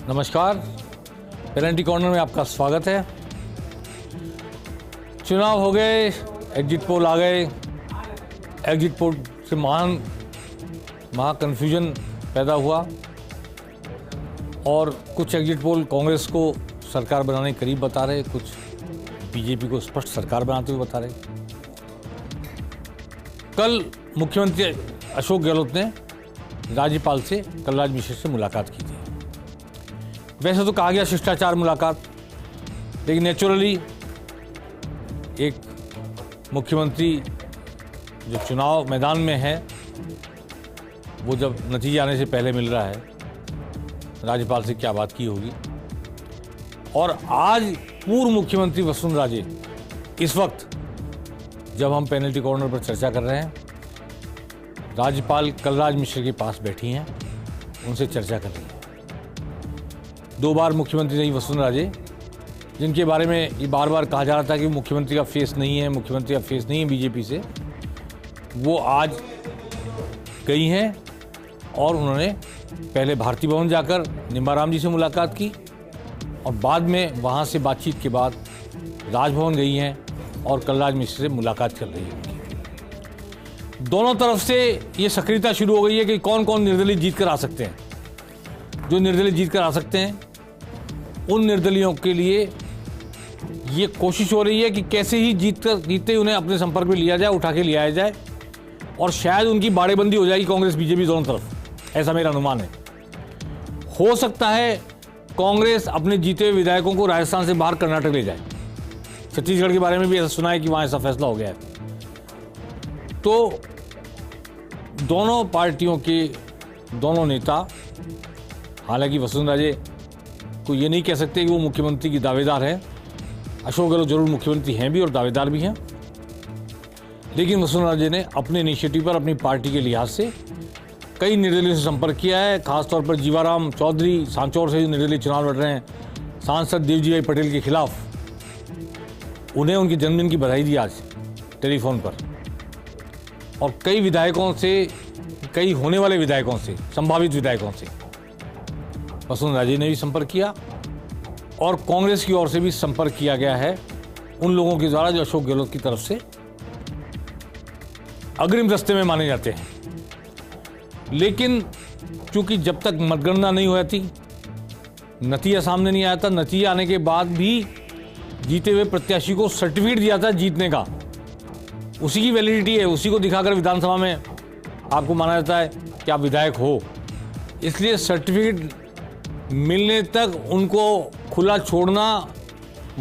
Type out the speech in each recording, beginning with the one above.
नमस्कार, penalty corner में आपका स्वागत है। चुनाव हो गए, एग्जिट पोल आ गए। एग्जिट पोल से महा कन्फ्यूजन पैदा हुआ और कुछ एग्जिट पोल कांग्रेस को सरकार बनाने के करीब बता रहे, कुछ बीजेपी को स्पष्ट सरकार बनाते हुए बता रहे। कल मुख्यमंत्री अशोक गहलोत ने राज्यपाल से कलराज मिश्र से मुलाकात की थी। वैसे तो कहा गया शिष्टाचार मुलाकात, लेकिन नेचुरली एक मुख्यमंत्री जो चुनाव मैदान में है, वो जब नतीजे आने से पहले मिल रहा है, राज्यपाल से क्या बात की होगी। और आज पूर्व मुख्यमंत्री वसुंधरा राजे इस वक्त जब हम पेनल्टी कॉर्नर पर चर्चा कर रहे हैं, राज्यपाल कलराज मिश्र के पास बैठी हैं, उनसे चर्चा कर रही हैं। 2 बार मुख्यमंत्री रही वसुंधरा राजे, जिनके बारे में ये बार बार कहा जा रहा था कि मुख्यमंत्री का फेस नहीं है, मुख्यमंत्री का फेस नहीं है बीजेपी से, वो आज गई हैं और उन्होंने पहले भारती भवन जाकर निम्बाराम जी से मुलाकात की और बाद में वहाँ से बातचीत के बाद राजभवन गई हैं और कलराज मिश्र से मुलाकात कर रही है। दोनों तरफ से ये सक्रियता शुरू हो गई है कि कौन कौन निर्दलीय जीत कर आ सकते हैं। जो निर्दलीय जीत कर आ सकते हैं, उन निर्दलियों के लिए ये कोशिश हो रही है कि कैसे ही जीतते ही उन्हें अपने संपर्क में लिया जाए, उठा के लिया जाए और शायद उनकी बाड़ेबंदी हो जाएगी कांग्रेस बीजेपी दोनों तरफ। ऐसा मेरा अनुमान है। हो सकता है कांग्रेस अपने जीते हुए विधायकों को राजस्थान से बाहर कर्नाटक ले जाए। छत्तीसगढ़ के बारे में भी ऐसा सुना है कि वहां ऐसा फैसला हो गया है। तो दोनों पार्टियों के दोनों नेता, हालांकि वसुंधरा राजे को ये नहीं कह सकते कि वो मुख्यमंत्री की दावेदार है। अशोक गहलोत जरूर मुख्यमंत्री हैं भी और दावेदार भी हैं, लेकिन वसुंधरा राजे ने अपने इनिशिएटिव पर अपनी पार्टी के लिहाज से कई निर्दलीयों से संपर्क किया है। खासतौर पर जीवाराम चौधरी सांचौर से जो निर्दलीय चुनाव लड़ रहे हैं, सांसद देवजी भाई पटेल के खिलाफ, उन्हें उनके जन्मदिन की बधाई दी आज टेलीफोन पर। और कई विधायकों से, कई होने वाले विधायकों से, संभावित विधायकों से वसुंधरा राजे ने भी संपर्क किया और कांग्रेस की ओर से भी संपर्क किया गया है उन लोगों के द्वारा जो अशोक गहलोत की तरफ से अग्रिम दस्ते में माने जाते हैं। लेकिन चूंकि जब तक मतगणना नहीं हुई थी, नतीजा सामने नहीं आया था, नतीजा आने के बाद भी जीते हुए प्रत्याशी को सर्टिफिकेट दिया था जीतने का, उसी की वैलिडिटी है, उसी को दिखाकर विधानसभा में आपको माना जाता है कि आप विधायक हो। इसलिए सर्टिफिकेट मिलने तक उनको खुला छोड़ना,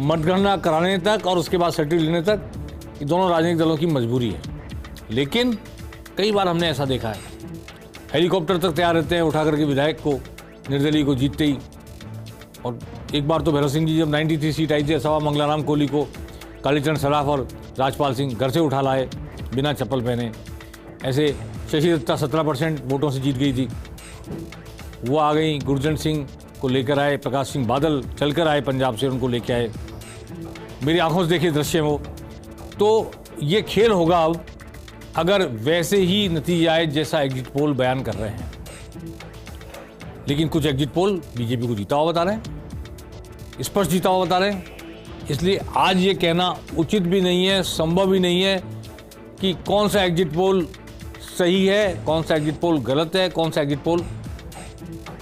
मतगणना कराने तक और उसके बाद सर्टिफिकेट लेने तक, ये दोनों राजनीतिक दलों की मजबूरी है। लेकिन कई बार हमने ऐसा देखा है, हेलीकॉप्टर तक तैयार रहते हैं उठा करके विधायक को, निर्दलीय को जीतते ही। और एक बार तो भैरव सिंह जी जब 93 सीट आई थी, सवा मंगलाराम कोहली को कालीचरण सराफ और राजपाल सिंह घर से उठा लाए बिना चप्पल पहने। ऐसे शशि दत्ता 17% वोटों से जीत गई थी, वो आ गई। गुरजंट सिंह को लेकर आए, प्रकाश सिंह बादल चलकर आए पंजाब से, उनको लेकर आए। मेरी आंखों से देखे दृश्य वो। तो ये खेल होगा अब, अगर वैसे ही नतीजा आए जैसा एग्जिट पोल बयान कर रहे हैं। लेकिन कुछ एग्जिट पोल बीजेपी को जीता हुआ बता रहे हैं, स्पष्ट जीता हुआ बता रहे हैं। इसलिए आज ये कहना उचित भी नहीं है, संभव भी नहीं है कि कौन सा एग्जिट पोल सही है, कौन सा एग्जिट पोल गलत है, कौन सा एग्जिट पोल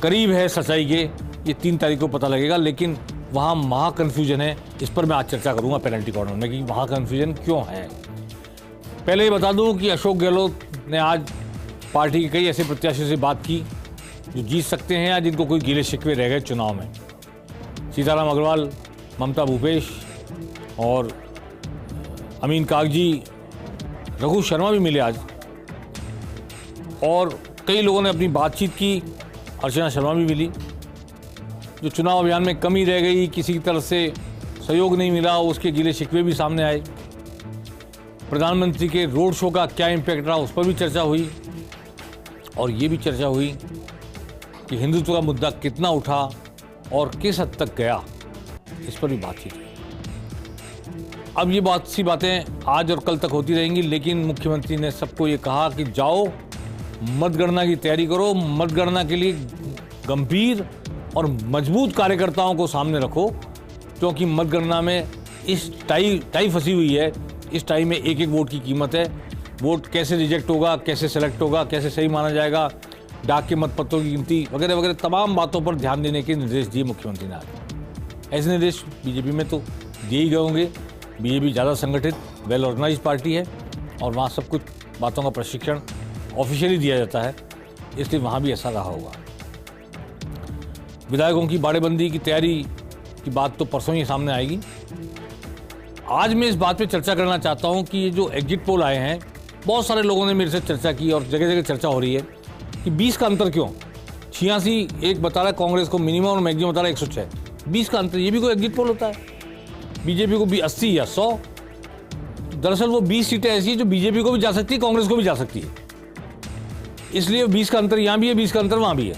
करीब है सच्चाई के। ये 3 तारीख को पता लगेगा। लेकिन वहाँ महा कन्फ्यूजन है, इस पर मैं आज चर्चा करूँगा पेनल्टी कॉर्नर में कि वहाँ कन्फ्यूजन क्यों है। पहले ये बता दूँ कि अशोक गहलोत ने आज पार्टी के कई ऐसे प्रत्याशियों से बात की जो जीत सकते हैं या जिनको कोई गिले शिकवे रह गए चुनाव में। सीताराम अग्रवाल, ममता भूपेश और अमीन कागजी, रघु शर्मा भी मिले आज और कई लोगों ने अपनी बातचीत की। अर्चना शर्मा भी मिली। जो चुनाव अभियान में कमी रह गई, किसी की तरफ से सहयोग नहीं मिला, उसके गिले शिकवे भी सामने आए। प्रधानमंत्री के रोड शो का क्या इम्पैक्ट रहा, उस पर भी चर्चा हुई। और ये भी चर्चा हुई कि हिंदुत्व का मुद्दा कितना उठा और किस हद तक गया, इस पर भी बातचीत हुई। अब ये सी बातें आज और कल तक होती रहेंगी, लेकिन मुख्यमंत्री ने सबको ये कहा कि जाओ मतगणना की तैयारी करो। मतगणना के लिए गंभीर और मजबूत कार्यकर्ताओं को सामने रखो, क्योंकि मतगणना में इस टाई फंसी हुई है। इस टाई में एक एक वोट की कीमत है। वोट कैसे रिजेक्ट होगा, कैसे सेलेक्ट होगा, कैसे सही माना जाएगा, डाक के मतपत्रों की गिनती वगैरह वगैरह तमाम बातों पर ध्यान देने के निर्देश दिए मुख्यमंत्री ने आज। ऐसे निर्देश बीजेपी में तो दिए ही गए होंगे। बीजेपी ज़्यादा संगठित, वेल ऑर्गेनाइज पार्टी है और वहाँ सब कुछ बातों का प्रशिक्षण ऑफिशियली दिया जाता है, इसलिए वहाँ भी ऐसा रहा होगा। विधायकों की बाड़ेबंदी की तैयारी की बात तो परसों ही सामने आएगी। आज मैं इस बात पे चर्चा करना चाहता हूँ कि ये जो एग्जिट पोल आए हैं, बहुत सारे लोगों ने मेरे से चर्चा की और जगह जगह चर्चा हो रही है कि 20 का अंतर क्यों। 86 एक बता रहा है कांग्रेस को मिनिमम और मैक्सिमम बता रहा है 106। 20 का अंतर, ये भी कोई एग्जिट पोल होता है? बीजेपी को भी 80 या 100। दरअसल वो 20 सीटें ऐसी हैं जो बीजेपी को भी जा सकती है, कांग्रेस को भी जा सकती है। इसलिए 20 का अंतर यहाँ भी है, 20 का अंतर वहाँ भी है।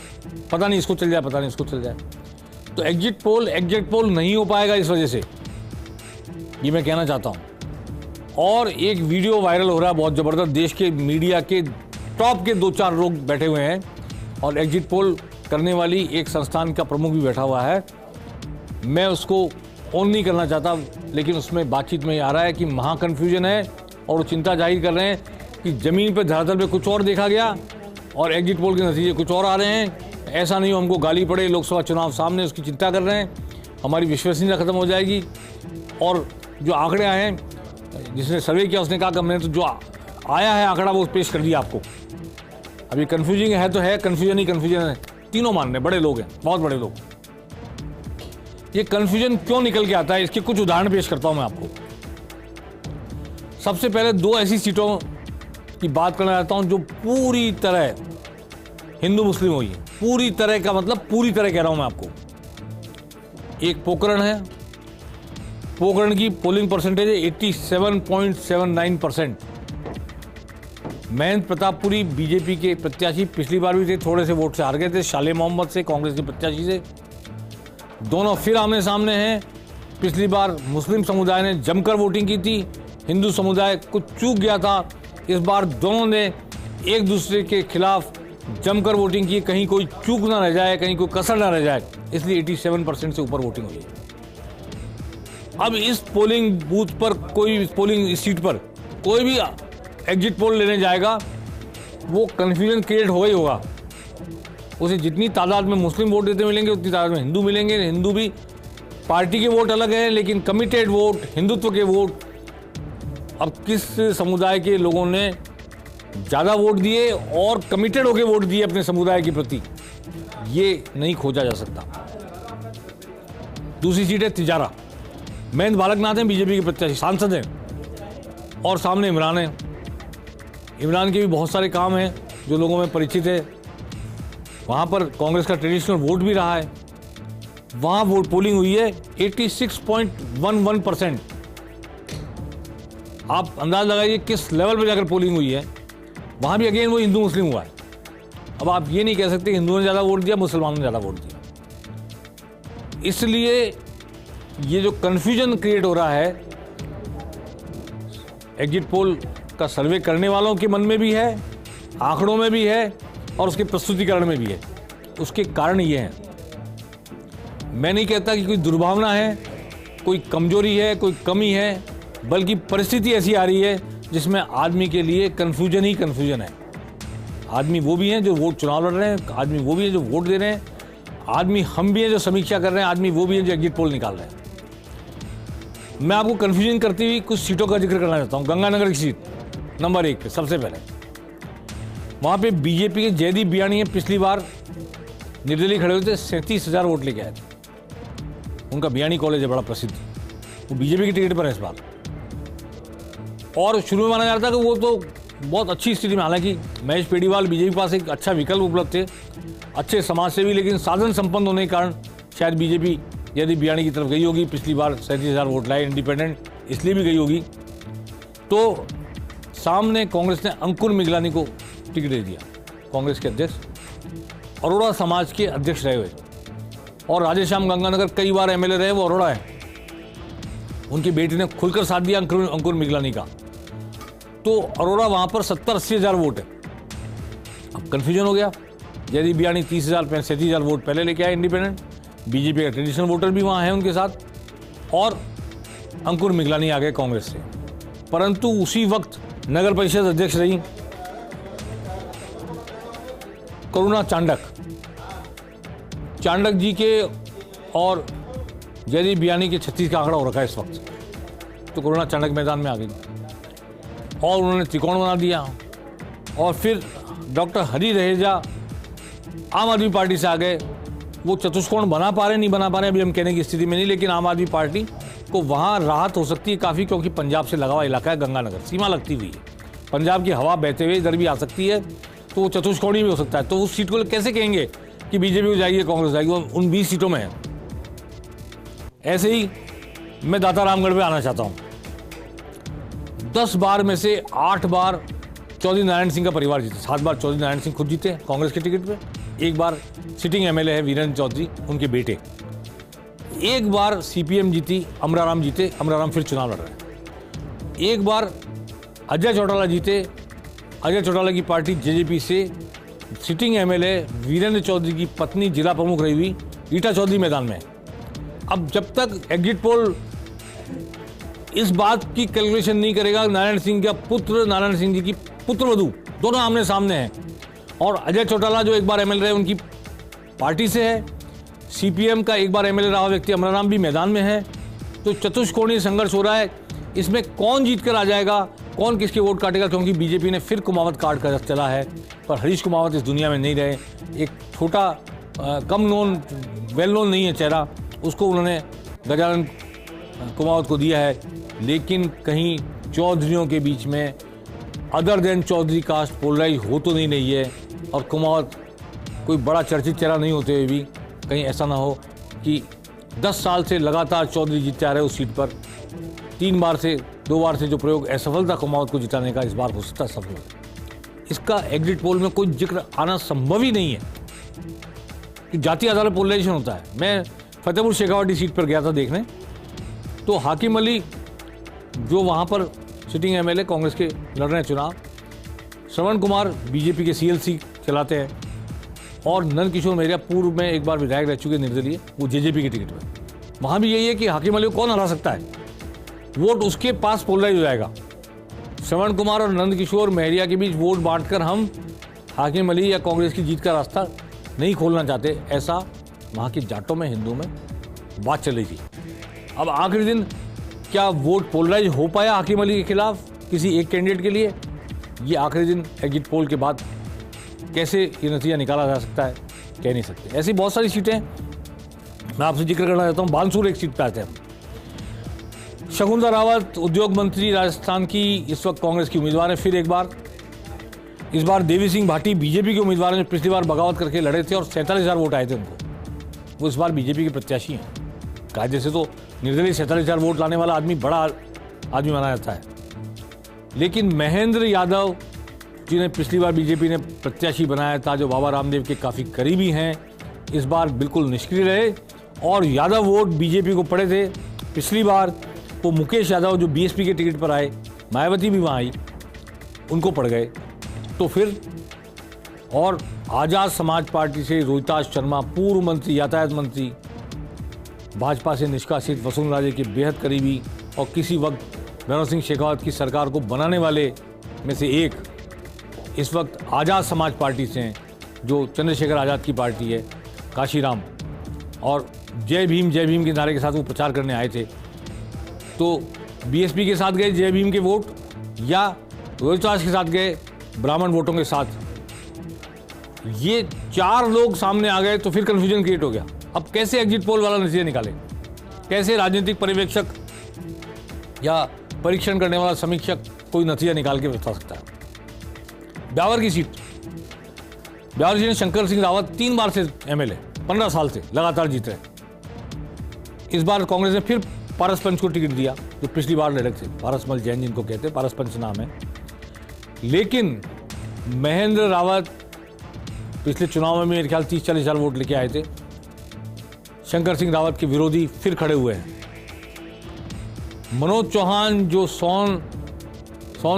पता नहीं इसको चल जाए, पता नहीं इसको चल जाए। तो एग्जिट पोल नहीं हो पाएगा इस वजह से, ये मैं कहना चाहता हूँ। और एक वीडियो वायरल हो रहा है बहुत ज़बरदस्त, देश के मीडिया के टॉप के 2-4 लोग बैठे हुए हैं और एग्जिट पोल करने वाली एक संस्थान का प्रमुख भी बैठा हुआ है। मैं उसको ऑन नहीं करना चाहता, लेकिन उसमें बातचीत में आ रहा है कि महा कन्फ्यूजन है और वो चिंता जाहिर कर रहे हैं कि ज़मीन पर धरातल पे कुछ और देखा गया और एग्जिट पोल के नतीजे कुछ और आ रहे हैं। ऐसा नहीं हो हमको गाली पड़े, लोकसभा चुनाव सामने, उसकी चिंता कर रहे हैं। हमारी विश्वसनीयता खत्म हो जाएगी। और जो आंकड़े आए हैं, जिसने सर्वे किया उसने कहा कि हमने तो जो आया है आंकड़ा वो पेश कर दिया आपको। अभी कन्फ्यूजिंग है तो है, कन्फ्यूजन ही कन्फ्यूजन है। तीनों मान रहे, बड़े लोग हैं, बहुत बड़े लोग। ये कन्फ्यूजन क्यों निकल के आता है, इसके कुछ उदाहरण पेश करता हूं मैं आपको। सबसे पहले 2 ऐसी सीटों की बात करना चाहता हूं जो पूरी तरह हिंदू मुस्लिम हुई है। पूरी तरह का मतलब पूरी तरह कह रहा हूं मैं आपको। एक पोखरण है, पोखरण की पोलिंग परसेंटेज है 87.79%। महेंद्र प्रतापपुरी बीजेपी के प्रत्याशी पिछली बार भी थे, थोड़े से वोट से हार गए थे शाले मोहम्मद से, कांग्रेस के प्रत्याशी से। दोनों फिर आमने सामने हैं। पिछली बार मुस्लिम समुदाय ने जमकर वोटिंग की थी, हिंदू समुदाय कुछ चूक गया था। इस बार दोनों ने एक दूसरे के खिलाफ जमकर वोटिंग की, कहीं कोई चूक ना रह जाए, कहीं कोई कसर ना रह जाए, इसलिए 87% से ऊपर वोटिंग हुई है। अब इस पोलिंग बूथ पर पोलिंग सीट पर कोई भी एग्जिट पोल लेने जाएगा, वो कन्फ्यूजन क्रिएट होगा ही होगा। उसे जितनी तादाद में मुस्लिम वोट देते मिलेंगे उतनी तादाद में हिंदू मिलेंगे। हिंदू भी पार्टी के वोट अलग हैं, लेकिन कमिटेड वोट, हिंदुत्व के वोट। अब किस समुदाय के लोगों ने ज़्यादा वोट दिए और कमिटेड होकर वोट दिए अपने समुदाय के प्रति, ये नहीं खोजा जा सकता। दूसरी सीट है तिजारा। महेंद्र बालकनाथ हैं बीजेपी के प्रत्याशी, सांसद हैं, और सामने इमरान है। इमरान के भी बहुत सारे काम हैं जो लोगों में परिचित है। वहाँ पर कांग्रेस का ट्रेडिशनल वोट भी रहा है। वहाँ वोट पोलिंग हुई है 86.11%। आप अंदाज लगाइए किस लेवल पर जाकर पोलिंग हुई है। वहाँ भी अगेन वो हिंदू मुस्लिम हुआ है। अब आप ये नहीं कह सकते हिंदुओं ने ज़्यादा वोट दिया, मुसलमानों ने ज़्यादा वोट दिया। इसलिए ये जो कन्फ्यूजन क्रिएट हो रहा है, एग्जिट पोल का सर्वे करने वालों के मन में भी है, आंकड़ों में भी है और उसके प्रस्तुतिकरण में भी है। उसके कारण ये हैं। मैं नहीं कहता कि कोई दुर्भावना है, कोई कमजोरी है, कोई कमी है, बल्कि परिस्थिति ऐसी आ रही है जिसमें आदमी के लिए कन्फ्यूजन ही कन्फ्यूजन है। आदमी वो भी हैं जो वोट चुनाव लड़ रहे हैं, आदमी वो भी हैं जो वोट दे रहे हैं, आदमी हम भी हैं जो समीक्षा कर रहे हैं, आदमी वो भी हैं जो एग्जिट पोल निकाल रहे हैं। मैं आपको कन्फ्यूजन करती हुई कुछ सीटों का जिक्र करना चाहता हूँ। गंगानगर की सीट नंबर 1 पे सबसे पहले, वहाँ पे बीजेपी के जयदीप बियाणी हैं। पिछली बार निर्दलीय खड़े हुए थे, 37,000 वोट लेके आए थे। उनका बियाणी कॉलेज है बड़ा प्रसिद्ध, वो बीजेपी की टिकट पर है इस बार। और शुरू में माना जा रहा था कि वो तो बहुत अच्छी स्थिति में, हालांकि महेश पेड़ीवाल बीजेपी के पास एक अच्छा विकल्प उपलब्ध थे, अच्छे समाज सेवी, लेकिन साधन संपन्न होने के कारण शायद बीजेपी जयदीप बियाणी की तरफ गई होगी। पिछली बार 37,000 वोट लाए, इंडिपेंडेंट इसलिए भी गई होगी। तो सामने कांग्रेस ने अंकुर मिगलानी को टिकट दे दिया, कांग्रेस के अध्यक्ष, अरोड़ा समाज के अध्यक्ष रहे हुए, और राधेश्याम गंगानगर कई बार एमएलए रहे, वो अरोड़ा है। उनकी बेटी ने खुलकर साथ दिया अंकुर मिगलानी का। तो अरोड़ा वहां पर 70-80 हज़ार वोट है। अब कन्फ्यूजन हो गया। जयदीप बियाणी 30,000 35,000 वोट पहले लेके आए इंडिपेंडेंट, बीजेपी का ट्रेडिशनल वोटर भी वहाँ है उनके साथ, और अंकुर मिगलानी आ गए कांग्रेस से। परंतु उसी वक्त नगर परिषद अध्यक्ष रही करुणा चांडक जी के और जयदीप बियानी के 36 का आंकड़ा हो रखा है इस वक्त, तो करुणा चांडक मैदान में आ गई और उन्होंने त्रिकोण बना दिया। और फिर डॉक्टर हरी रहेजा आम आदमी पार्टी से आ गए। वो चतुष्कोण बना पा रहे नहीं बना पा रहे अभी हम कहने की स्थिति में नहीं, लेकिन आम आदमी पार्टी को वहाँ राहत हो सकती है काफ़ी, क्योंकि पंजाब से लगा हुआ इलाका है, गंगानगर सीमा लगती हुई है, पंजाब की हवा बहते हुए इधर भी आ सकती है, तो वो चतुष्कोणी भी हो सकता है। तो उस सीट को कैसे कहेंगे कि बीजेपी को जाएगी कांग्रेस जाएगी, उन 20 सीटों में है। ऐसे ही मैं दाता रामगढ़ में आना चाहता हूँ। 10 बार में से 8 बार चौधरी नारायण सिंह का परिवार जीते, 7 बार चौधरी नारायण सिंह खुद जीते कांग्रेस के टिकट पे, 1 बार सिटिंग एमएलए है वीरेंद्र चौधरी उनके बेटे, 1 बार सीपीएम जीती, अमराराम जीते, अमराराम फिर चुनाव लड़ रहे हैं, 1 बार अजय चौटाला जीते, अजय चौटाला की पार्टी जेजेपी से सिटिंग एमएलए वीरेंद्र चौधरी की पत्नी जिला प्रमुख रही हुई रीटा चौधरी मैदान में। अब जब तक एग्जिट पोल इस बात की कैलकुलेशन नहीं करेगा, नारायण सिंह का पुत्र, नारायण सिंह जी की पुत्रवधू दोनों आमने सामने हैं, और अजय चौटाला जो 1 बार एमएलए रहे उनकी पार्टी से है, सीपीएम का 1 बार एमएलए रहा व्यक्ति अमराराम भी मैदान में है, तो चतुष्कोणीय संघर्ष हो रहा है। इसमें कौन जीत कर आ जाएगा, कौन किसके वोट काटेगा, क्योंकि बीजेपी ने फिर कुमावत काट कर चला है, पर हरीश कुमावत इस दुनिया में नहीं रहे। एक छोटा कम नोन वेल नोन नहीं है चेहरा, उसको उन्होंने गजानन कुमावत को दिया है, लेकिन कहीं चौधरियों के बीच में other than Chaudhary caste polarise हो तो नहीं रही है, और कुमावत कोई बड़ा चर्चित चेहरा नहीं होते हुए भी कहीं ऐसा ना हो कि 10 साल से लगातार चौधरी जीतते आ रहे उस सीट पर, 2 बार से जो प्रयोग असफल था कुमावत को जिताने का, इस बार हो सकता है सफल। इसका एग्जिट पोल में कोई जिक्र आना संभव ही नहीं है कि जातीय आधार पर पोलराइजेशन होता है। मैं फतेहपुर शेखावाटी सीट पर गया था देखने, तो हाकिम अली जो वहाँ पर सिटिंग एमएलए कांग्रेस के लड़ रहे हैं चुनाव, श्रवण कुमार बीजेपी के सीएलसी चलाते हैं, और नंद किशोर मेहरिया पूर्व में 1 बार विधायक रह चुके निर्दलीय, वो जेजेपी के टिकट पर। वहाँ भी यही है कि हाकिम अली को कौन हरा सकता है, वोट उसके पास पोलराइज हो जाएगा। श्रवण कुमार और नंद किशोर मेहरिया के बीच वोट बांटकर हम हाकिम अली या कांग्रेस की जीत का रास्ता नहीं खोलना चाहते, ऐसा वहाँ के जाटों में, हिंदुओं में बात चल रही थी। अब आखिरी दिन क्या वोट पोलराइज हो पाया हाकिम अली के खिलाफ किसी एक कैंडिडेट के लिए, ये आखिरी दिन एग्जिट पोल के बाद कैसे ये नतीजा निकाला जा सकता है, कह नहीं सकते। ऐसी बहुत सारी सीटें मैं आपसे जिक्र करना चाहता हूँ। बानसूर एक सीट पर आते हैं। शकुंतला रावत उद्योग मंत्री राजस्थान की इस वक्त कांग्रेस की उम्मीदवार है, फिर एक बार। इस बार देवी सिंह भाटी बीजेपी के उम्मीदवार हैं, पिछली बार बगावत करके लड़े थे और 47,000 वोट आए थे उनको, वो इस बार बीजेपी के प्रत्याशी हैं। कायदे से तो निर्दलीय 47,000 वोट लाने वाला आदमी बड़ा आदमी माना जाता है, लेकिन महेंद्र यादव जिन्हें पिछली बार बीजेपी ने प्रत्याशी बनाया था, जो बाबा रामदेव के काफ़ी करीबी हैं, इस बार बिल्कुल निष्क्रिय रहे, और यादव वोट बीजेपी को पड़े थे पिछली बार। वो मुकेश यादव जो बीएसपी के टिकट पर आए, मायावती भी वहाँ आई, उनको पड़ गए। तो फिर और आज़ाद समाज पार्टी से रोहिताश शर्मा, पूर्व मंत्री, यातायात मंत्री, भाजपा से निष्कासित वसुंधरा के बेहद करीबी, और किसी वक्त मनोहर सिंह शेखावत की सरकार को बनाने वाले में से एक, इस वक्त आज़ाद समाज पार्टी से हैं, जो चंद्रशेखर आज़ाद की पार्टी है, काशीराम, और जय भीम के नारे के साथ वो प्रचार करने आए थे। तो बीएसपी के साथ गए जय भीम के वोट, या रोहिताश के साथ गए ब्राह्मण वोटों के साथ, ये 4 लोग सामने आ गए, तो फिर कन्फ्यूजन क्रिएट हो गया। अब कैसे एग्जिट पोल वाला नतीजा निकाले, कैसे राजनीतिक पर्यवेक्षक या परीक्षण करने वाला समीक्षक कोई नतीजा निकाल के बता सकता है। ब्यावर की सीट, ब्यावर जी ने शंकर सिंह रावत 3 बार से एमएलए 15 साल से लगातार जीत रहे। इस बार कांग्रेस ने फिर पारस पंच को टिकट दिया, जो पिछली बार लड़क थे, पारसमल जैन जिनको कहते हैं, पारस पंच नाम है। लेकिन महेंद्र रावत पिछले चुनाव में मेरे ख्याल 30-40,000 वोट लेके आए थे। शंकर सिंह रावत के विरोधी फिर खड़े हुए हैं। मनोज चौहान जो सोन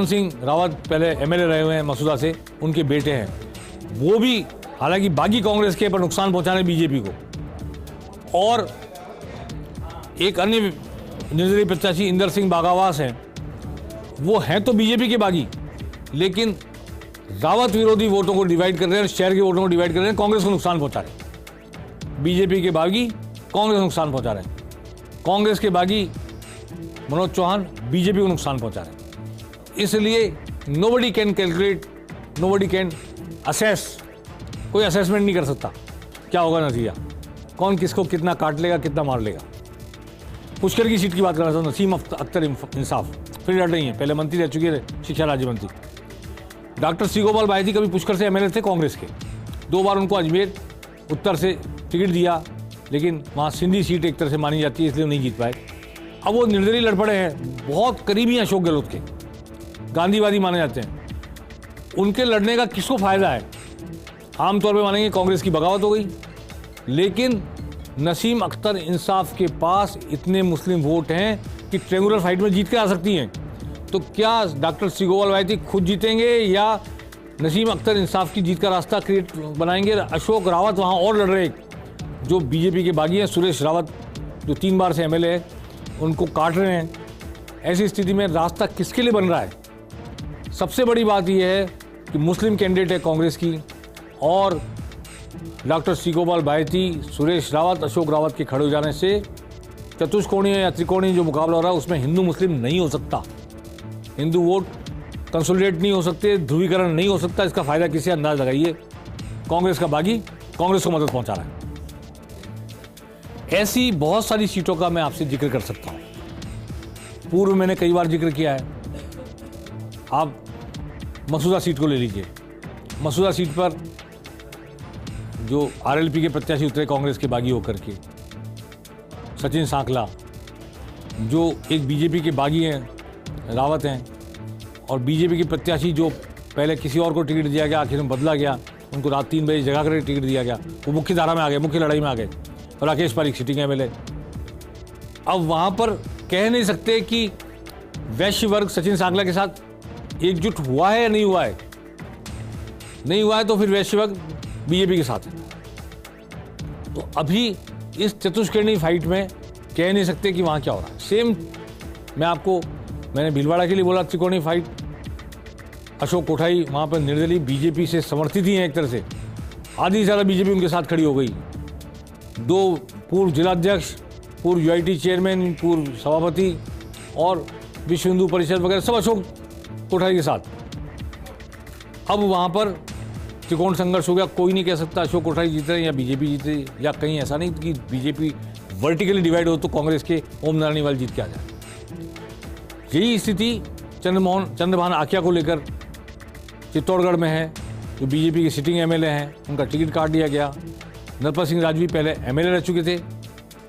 सिंह रावत पहले एमएलए रहे हुए हैं मसूदा से, उनके बेटे हैं, वो भी हालांकि बागी कांग्रेस के पर नुकसान पहुंचाने बीजेपी को, और एक अन्य निर्दलीय प्रत्याशी इंदर सिंह बाघावास हैं, वो हैं तो बीजेपी के बागी, लेकिन रावत विरोधी वोटों को डिवाइड कर रहे हैं, शहर के वोटों को डिवाइड कर रहे हैं, कांग्रेस को नुकसान पहुंचा रहे हैं। बीजेपी के बागी कांग्रेस को नुकसान पहुंचा रहे हैं, कांग्रेस के बागी मनोज चौहान बीजेपी को नुकसान पहुंचा रहे हैं। इसलिए nobody can calculate, nobody can assess, कोई असेसमेंट नहीं कर सकता क्या होगा नतीजा, कौन किसको कितना काट लेगा, कितना मार लेगा। पुष्कर की सीट की बात कर रहा था, नसीम अख्तर इंसाफ फिर लड़ रही हैं, पहले मंत्री रह चुकी है, शिक्षा राज्य मंत्री। डॉक्टर सी गोपाल बायती कभी पुष्कर से एमएलए थे कांग्रेस के, 2 बार उनको अजमेर उत्तर से टिकट दिया, लेकिन वहाँ सिंधी सीट एक तरह से मानी जाती है, इसलिए नहीं जीत पाए। अब वो निर्दलीय लड़ पड़े हैं, बहुत करीबी हैं अशोक गहलोत के, गांधीवादी माने जाते हैं। उनके लड़ने का किसको फायदा है? आमतौर पर मानेंगे कांग्रेस की बगावत हो गई, लेकिन नसीम अख्तर इंसाफ के पास इतने मुस्लिम वोट हैं कि ट्रेंगुलर फाइट में जीत के आ सकती हैं। तो क्या डॉक्टर सी गोपाल बायती खुद जीतेंगे या नसीम अख्तर इंसाफ की जीत का रास्ता क्रिएट बनाएंगे? अशोक रावत वहाँ और लड़ रहे, जो बीजेपी के बागी हैं, सुरेश रावत जो 3 बार से एमएलए है, उनको काट रहे हैं। ऐसी स्थिति में रास्ता किसके लिए बन रहा है? सबसे बड़ी बात यह है कि मुस्लिम कैंडिडेट है कांग्रेस की, और डॉक्टर सी गोपाल बायती, सुरेश रावत, अशोक रावत के खड़े हो जाने से चतुष्कोणीय या त्रिकोणीय जो मुकाबला हो रहा है उसमें हिंदू मुस्लिम नहीं हो सकता, हिंदू वोट कंसोलिडेट नहीं हो सकते, ध्रुवीकरण नहीं हो सकता। इसका फायदा किसी अंदाज लगाइए, कांग्रेस का बागी कांग्रेस को मदद पहुंचा रहा है। ऐसी बहुत सारी सीटों का मैं आपसे जिक्र कर सकता हूं, पूर्व मैंने कई बार जिक्र किया है। आप मसूदा सीट को ले लीजिए, मसूदा सीट पर जो आरएलपी के प्रत्याशी उतरे कांग्रेस के बागी होकर के, सचिन सांकला, जो एक बीजेपी के बागी हैं, रावत हैं, और बीजेपी के प्रत्याशी जो पहले किसी और को टिकट दिया गया, आखिर में बदला गया, उनको रात 3 बजे जगा कर टिकट दिया गया, वो मुख्य धारा में आ गए, मुख्य लड़ाई में आ गए, और राकेश पारीख सिटिंग एमएलए। अब वहाँ पर कह नहीं सकते कि वैश्य वर्ग सचिन सांकला के साथ एकजुट हुआ है या नहीं हुआ है। नहीं हुआ है तो फिर वैश्य वर्ग बीजेपी के साथ है। तो अभी इस चतुष्कोणीय फाइट में कह नहीं सकते कि वहाँ क्या हो रहा है। सेम मैंने भीलवाड़ा के लिए बोला, त्रिकोणीय फाइट, अशोक कोठारी वहाँ पर निर्दलीय बीजेपी से समर्थित ही हैं, एक तरह से आधी से ज़्यादा बीजेपी उनके साथ खड़ी हो गई। 2 पूर्व जिलाध्यक्ष, पूर्व यूआईटी चेयरमैन, पूर्व सभापति और विश्व हिंदू परिषद वगैरह सब अशोक कोठारी के साथ। अब वहाँ पर त्रिकोण संघर्ष हो गया, कोई नहीं कह सकता अशोक कोठारी जीत रहे हैं या बीजेपी जीत रही है, या कहीं ऐसा नहीं कि बीजेपी वर्टिकली डिवाइड हो तो कांग्रेस के ओम नारायण वाल जीत के आ जाए। यही स्थिति चंद्रभान आख्या को लेकर चित्तौड़गढ़ में है, जो बीजेपी के सिटिंग एमएलए हैं, उनका टिकट काट दिया गया। नरपत सिंह राजवी पहले एमएलए रह चुके थे,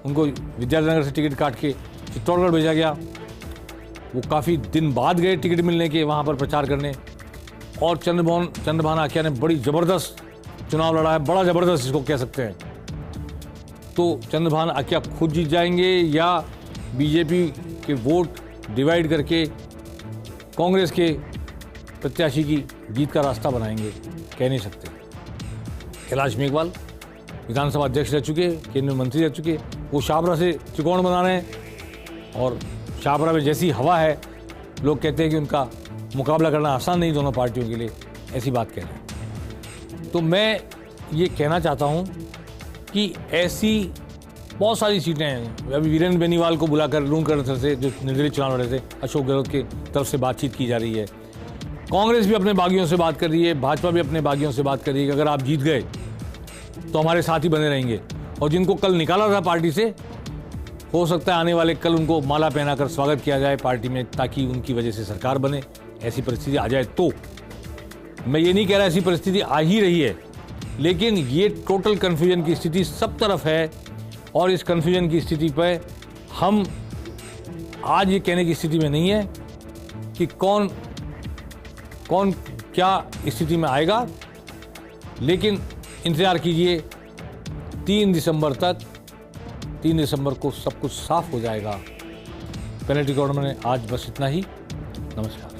उनको विद्यानगर से टिकट काट के चित्तौड़गढ़ भेजा गया। वो काफ़ी दिन बाद गए टिकट मिलने के वहाँ पर प्रचार करने, और चंद्रभान आख्या ने बड़ी ज़बरदस्त चुनाव लड़ा है, बड़ा ज़बरदस्त इसको कह सकते हैं। तो चंद्रभान आख्या खुद जीत जाएंगे या बीजेपी के वोट डिवाइड करके कांग्रेस के प्रत्याशी की जीत का रास्ता बनाएंगे, कह नहीं सकते। कैलाश मेघवाल विधानसभा अध्यक्ष रह चुके, केंद्रीय मंत्री रह चुके, वो शाहपुरा से त्रिकोण बना रहे हैं, और शाहपुरा में जैसी हवा है, लोग कहते हैं कि उनका मुकाबला करना आसान नहीं दोनों पार्टियों के लिए, ऐसी बात कह रहे हैं। तो मैं ये कहना चाहता हूँ कि ऐसी बहुत सारी सीटें हैं। अभी वीरेंद्र बेनीवाल को बुलाकर लूणकरण से, जो निर्दलीय चुनाव लड़े थे, अशोक गहलोत की तरफ से बातचीत की जा रही है। कांग्रेस भी अपने बागियों से बात कर रही है, भाजपा भी अपने बागियों से बात कर रही है कि अगर आप जीत गए तो हमारे साथ ही बने रहेंगे, और जिनको कल निकाला था पार्टी से, हो सकता है आने वाले कल उनको माला पहनाकर स्वागत किया जाए पार्टी में, ताकि उनकी वजह से सरकार बने। ऐसी परिस्थिति आ जाए तो, मैं ये नहीं कह रहा ऐसी परिस्थिति आ ही रही है, लेकिन ये टोटल कन्फ्यूजन की स्थिति सब तरफ है, और इस कन्फ्यूजन की स्थिति पर हम आज ये कहने की स्थिति में नहीं है कि कौन क्या स्थिति में आएगा, लेकिन इंतजार कीजिए 3 दिसंबर तक। 3 दिसंबर को सब कुछ साफ हो जाएगा। पेनल्टी कॉर्नर में आज बस इतना ही। नमस्कार।